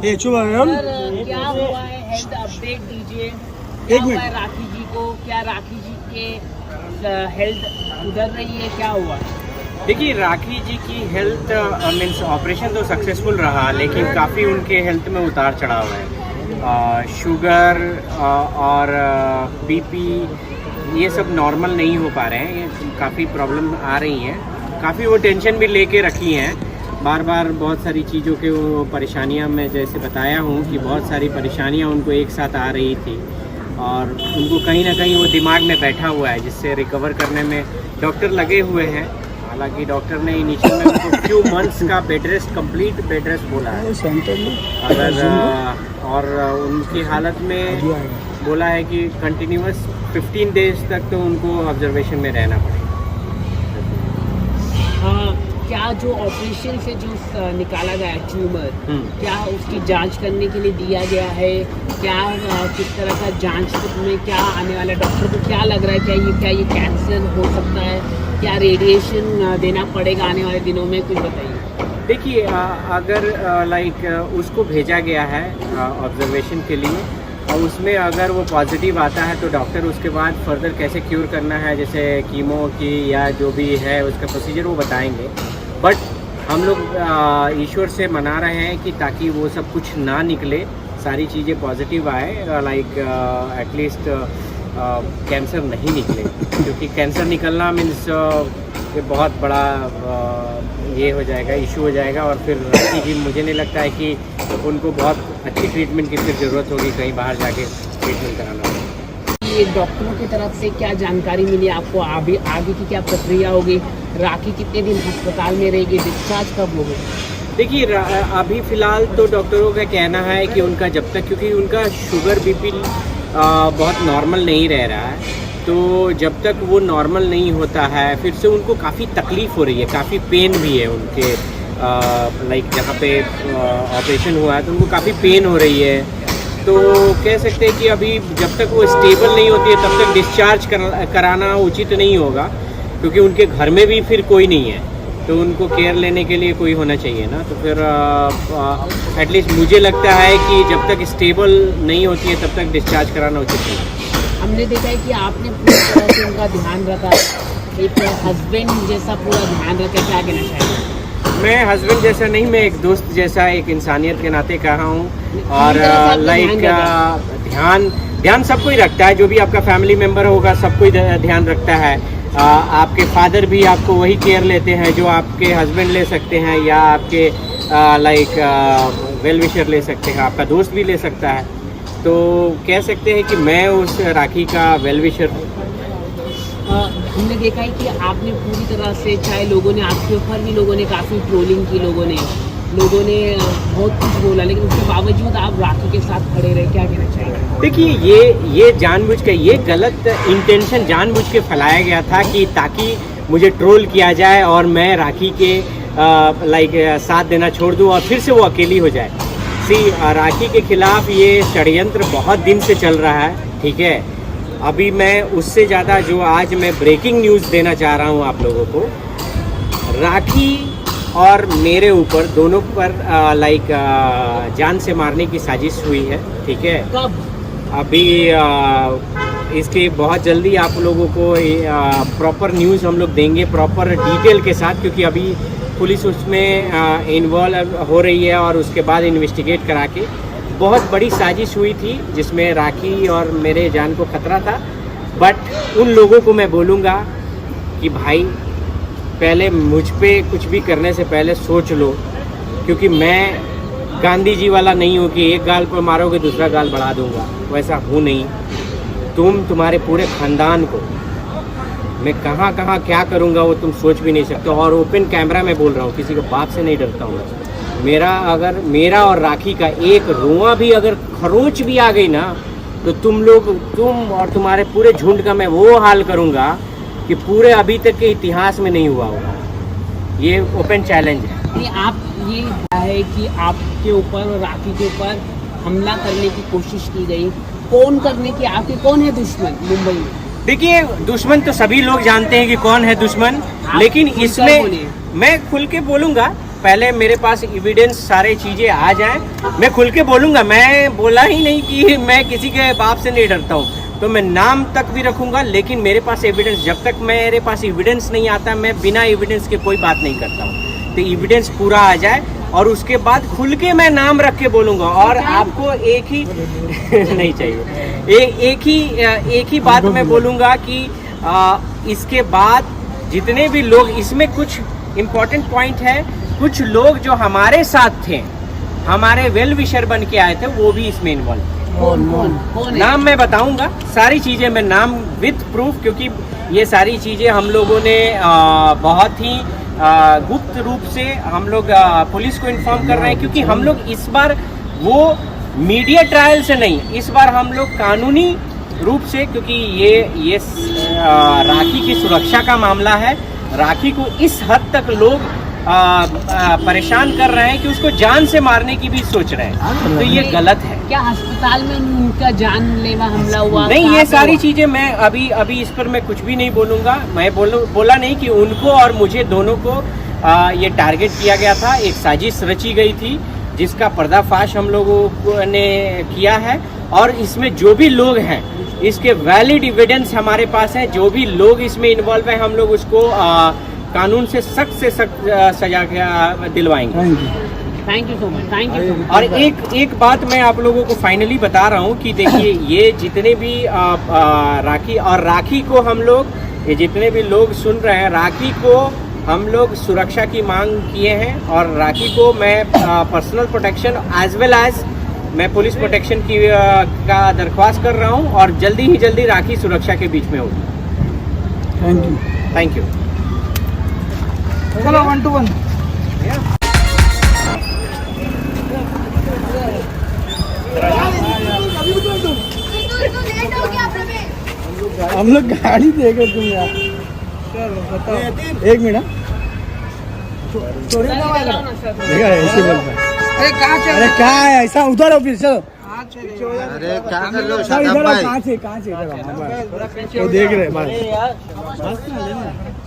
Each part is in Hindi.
क्या हुआ है, हेल्थ अपडेट दीजिए। क्या हुआ है राखी जी को? क्या राखी जी के हेल्थ सुधर रही है? क्या हुआ? देखिए, राखी जी की हेल्थ मीन्स ऑपरेशन तो सक्सेसफुल रहा, लेकिन काफ़ी उनके हेल्थ में उतार चढ़ाव है। शुगर और बीपी ये सब नॉर्मल नहीं हो पा रहे हैं, ये काफ़ी प्रॉब्लम आ रही हैं। काफ़ी वो टेंशन भी लेके रखी हैं, बार बार बहुत सारी चीज़ों के वो परेशानियां, मैं जैसे बताया हूँ कि बहुत सारी परेशानियां उनको एक साथ आ रही थी और उनको कहीं ना कहीं वो दिमाग में बैठा हुआ है, जिससे रिकवर करने में डॉक्टर लगे हुए हैं। हालांकि डॉक्टर ने इनिशियल में उनको फ्यू मंथ्स का bed rest, complete bed rest बोला है अगर, और उनकी हालत में बोला है कि कंटिन्यूअस 15 डेज तक तो उनको ऑब्जर्वेशन में रहना पड़ेगा। क्या जो ऑपरेशन से जो निकाला गया ट्यूमर, क्या उसकी जांच करने के लिए दिया गया है? क्या किस तरह का जांच में क्या आने वाला, डॉक्टर को क्या लग रहा है? क्या ये कैंसर हो सकता है? क्या रेडिएशन देना पड़ेगा आने वाले दिनों में? कुछ बताइए। देखिए, अगर लाइक उसको भेजा गया है ऑब्जर्वेशन के लिए और उसमें अगर वो पॉजिटिव आता है तो डॉक्टर उसके बाद फर्दर कैसे क्यूर करना है, जैसे कीमो की या जो भी है उसका प्रोसीजर वो बताएंगे। बट हम लोग ईश्वर से मना रहे हैं कि ताकि वो सब कुछ ना निकले, सारी चीज़ें पॉजिटिव आए, लाइक एटलीस्ट कैंसर नहीं निकले, क्योंकि कैंसर निकलना मीन्स ये बहुत बड़ा ये हो जाएगा, इशू हो जाएगा। और फिर राखी जी, मुझे नहीं लगता है कि उनको बहुत अच्छी ट्रीटमेंट की फिर ज़रूरत होगी, कहीं बाहर जाके ट्रीटमेंट कराना होगा। ये डॉक्टरों की तरफ से क्या जानकारी मिली आपको? आगे की क्या प्रक्रिया होगी? राखी कितने दिन अस्पताल में रहेगी? डिस्चार्ज कब होगा? देखिए, अभी फ़िलहाल तो डॉक्टरों का कहना है कि उनका जब तक, क्योंकि उनका शुगर बीपी बहुत नॉर्मल नहीं रह रहा है, तो जब तक वो नॉर्मल नहीं होता है फिर से उनको काफ़ी तकलीफ़ हो रही है, काफ़ी पेन भी है उनके, लाइक जहाँ पे ऑपरेशन हुआ है तो उनको काफ़ी पेन हो रही है। तो कह सकते हैं कि अभी जब तक वो स्टेबल नहीं होती है तब तक डिस्चार्ज कराना उचित नहीं होगा, क्योंकि उनके घर में भी फिर कोई नहीं है, तो उनको केयर लेने के लिए कोई होना चाहिए ना। तो फिर एटलीस्ट मुझे लगता है कि जब तक स्टेबल नहीं होती है तब तक डिस्चार्ज कराना उचित नहीं है। हमने देखा है कि आपने पूरी तरह से उनका ध्यान रखा, एक हस्बैंड जैसा पूरा ध्यान रखा। क्या कहना चाहिए? मैं हस्बैंड जैसा नहीं, मैं एक दोस्त जैसा, एक इंसानियत के नाते कहा हूँ। और लाइक ध्यान सबको ही रखता है, जो भी आपका फैमिली मेम्बर होगा सबको ही ध्यान रखता है। आपके फादर भी आपको वही केयर लेते हैं जो आपके हस्बैंड ले सकते हैं, या आपके लाइक वेल विशर ले सकते हैं, आपका दोस्त भी ले सकता है। तो कह सकते हैं कि मैं उस राखी का वेल विशर हूँ। हमने देखा है कि आपने पूरी तरह से, चाहे लोगों ने आपके ऊपर भी लोगों ने काफ़ी ट्रोलिंग की, लोगों ने बहुत कुछ बोला, लेकिन उसके बावजूद आप राखी के साथ खड़े रहे। क्या कहना चाहिए? देखिए, ये जानबूझ के, ये गलत इंटेंशन जानबूझ के फैलाया गया था कि ताकि मुझे ट्रोल किया जाए और मैं राखी के लाइक साथ देना छोड़ दूं और फिर से वो अकेली हो जाए। राखी के खिलाफ ये षड्यंत्र बहुत दिन से चल रहा है, ठीक है। अभी मैं उससे ज़्यादा जो आज मैं ब्रेकिंग न्यूज़ देना चाह रहा हूँ आप लोगों को, राखी और मेरे ऊपर दोनों पर लाइक जान से मारने की साजिश हुई है, ठीक है। कब? अभी इसके बहुत जल्दी आप लोगों को प्रॉपर न्यूज़ हम लोग देंगे, प्रॉपर डिटेल के साथ, क्योंकि अभी पुलिस उसमें इन्वॉल्व हो रही है और उसके बाद इन्वेस्टिगेट करा के, बहुत बड़ी साजिश हुई थी जिसमें राखी और मेरे जान को खतरा था। बट उन लोगों को मैं बोलूँगा कि भाई, पहले मुझ पे कुछ भी करने से पहले सोच लो, क्योंकि मैं गांधी जी वाला नहीं हूँ कि एक गाल पर मारोगे दूसरा गाल बढ़ा दूंगा, वैसा हूँ नहीं। तुम्हारे पूरे ख़ानदान को मैं कहाँ कहाँ क्या करूँगा वो तुम सोच भी नहीं सकते। और ओपन कैमरा में बोल रहा हूँ, किसी को बाप से नहीं डरता हूँ। मेरा और राखी का एक रोआ भी अगर खरोंच भी आ गई ना, तो तुम और तुम्हारे पूरे झुंड का मैं वो हाल करूँगा कि पूरे अभी तक के इतिहास में नहीं हुआ होगा। ये ओपन चैलेंज है। आप ये है कि आपके ऊपर और राखी के ऊपर हमला करने की कोशिश की गई, कौन करने की? आपके कौन है दुश्मन मुंबई में? देखिए, दुश्मन तो सभी लोग जानते हैं कि कौन है दुश्मन, लेकिन इसमें मैं खुल के बोलूँगा, पहले मेरे पास एविडेंस सारे चीज़ें आ जाएं, मैं खुल के बोलूँगा। मैं बोला ही नहीं कि मैं किसी के बाप से नहीं डरता हूँ, तो मैं नाम तक भी रखूँगा, लेकिन मेरे पास एविडेंस, जब तक मेरे पास एविडेंस नहीं आता मैं बिना एविडेंस के कोई बात नहीं करता हूँ। तो एविडेंस पूरा आ जाए और उसके बाद खुल के मैं नाम रख के बोलूँगा। और आपको एक ही नहीं चाहिए, एक ही बात मैं बोलूँगा कि इसके बाद जितने भी लोग, इसमें कुछ इम्पोर्टेंट पॉइंट है, कुछ लोग जो हमारे साथ थे, हमारे वेल विशर बन के आए थे, वो भी इसमें इन्वॉल्व थे। कौन नाम मैं बताऊंगा, सारी चीज़ें मैं नाम विथ प्रूफ, क्योंकि ये सारी चीज़ें हम लोगों ने बहुत ही गुप्त रूप से हम लोग पुलिस को इन्फॉर्म कर रहे हैं, क्योंकि हम लोग इस बार वो मीडिया ट्रायल से नहीं, इस बार हम लोग कानूनी रूप से, क्योंकि ये राखी की सुरक्षा का मामला है। राखी को इस हद तक लोग परेशान कर रहे हैं कि उसको जान से मारने की भी सोच रहे हैं, तो ये गलत है। क्या अस्पताल में उनका जानलेवा हमला हुआ? नहीं, ये सारी चीजें मैं अभी इस पर मैं कुछ भी नहीं बोलूंगा। मैं बोला नहीं कि उनको और मुझे दोनों को ये टारगेट किया गया था, एक साजिश रची गई थी जिसका पर्दाफाश हम लोगों ने किया है। और इसमें जो भी लोग हैं, इसके वैलिड एविडेंस हमारे पास है। जो भी लोग इसमें इन्वॉल्व है, हम लोग उसको कानून से सख्त सजा दिलवाएंगे। Thank you so much, thank you. और एक बात मैं आप लोगों को फाइनली बता रहा हूँ कि देखिए, ये जितने भी राखी को हम लोग, ये जितने भी लोग सुन रहे हैं, राखी को हम लोग सुरक्षा की मांग किए हैं, और राखी को मैं personal protection as well as मैं पुलिस प्रोटेक्शन की का दरख्वास्त कर रहा हूं, और जल्दी ही जल्दी राखी सुरक्षा के बीच में होगी। Thank you. चलो 1 to 1। हम लोग गाड़ी देखे तुम यार। एक मिनट, देखा ऐसे बोलता है। अरे क्या है ऐसा, उधर हो फिर, चलो। अरे क्या कर लो इधर कहाँ से वो देख रहे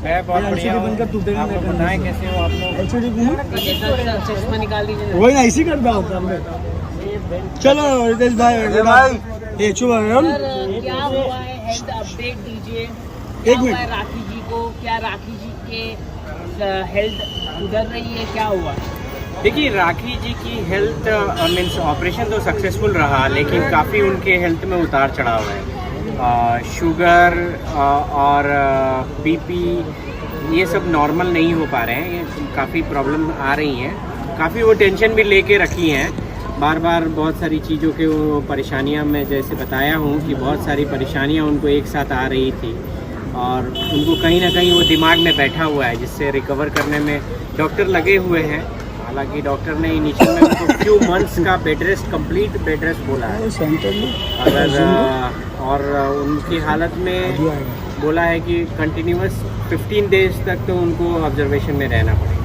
मैं बहुत बढ़िया हूँ। आप लोग बताएं कैसे हो आप लोग? चश्मा निकाल दीजिए। वही ना, इसी करता हूँ। चलो रितेश भाई, ये चुप क्या हुआ है, हेल्थ अपडेट दीजिए। एक मिनट। राखी जी को, क्या राखी जी के हेल्थ सुधर रही है, क्या हुआ? देखिए, राखी जी की हेल्थ मीन्स ऑपरेशन तो सक्सेसफुल रहा, लेकिन काफ़ी उनके हेल्थ में उतार चढ़ाव है। शुगर और बीपी ये सब नॉर्मल नहीं हो पा रहे हैं, ये काफ़ी प्रॉब्लम आ रही हैं। काफ़ी वो टेंशन भी लेके रखी हैं, बार बार बहुत सारी चीज़ों के वो परेशानियां, मैं जैसे बताया हूँ कि बहुत सारी परेशानियां उनको एक साथ आ रही थी, और उनको कहीं ना कहीं वो दिमाग में बैठा हुआ है, जिससे रिकवर करने में डॉक्टर लगे हुए हैं। हालांकि डॉक्टर ने इनिशियल में उनको फ्यू मंथ्स का bed rest, complete bed rest बोला है। अगर और उनकी हालत में बोला है कि कंटिन्यूअस 15 डेज तक तो उनको ऑब्जर्वेशन में रहना पड़ेगा।